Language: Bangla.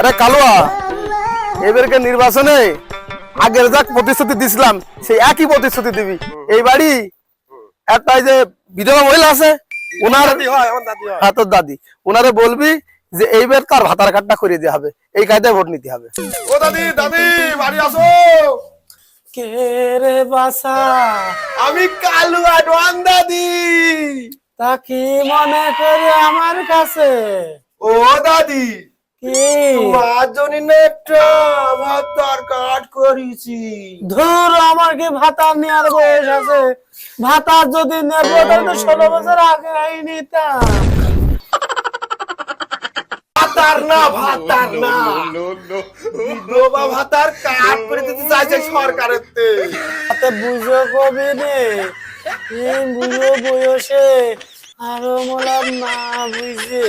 আরে কালুয়া, এবারকে নির্বাচনে আগের যা প্রতিশ্রুতি দিছিলাম সেই একই প্রতিশ্রুতি দিবি। এই বাড়ি একটা যে বিধবা মহিলা আছে ওনার হ্যাঁ তোর দাদি, ওনারে বলবি যে এইবার তার ভাতার কার্ডটা করিয়ে দেওয়া হবে, এই কায়দায় ভোট নিতে হবে। ও দাদি দাদি বাড়ি আসো। কে রে বাসা, আমি কালুয়া ডন দাদি। তা কি মনে করে আমার কাছে? ও দাদি কি তোমার জন্য না একটা ভাতার কার্ড করেছি। ধুর, আমার কি ভাতা নেওয়ার বয়স আছে? ভাতা যদি নেব তাহলে 16 বছর আগে নিতাম। ভাতার না ভাতার না বিধবা ভাতার কার্ড করে দিতে চাইছে সরকারের তে। তাতে বুঝো কবি রে, এই বুড়ো বয়সে আরো মোলাম না বুঝে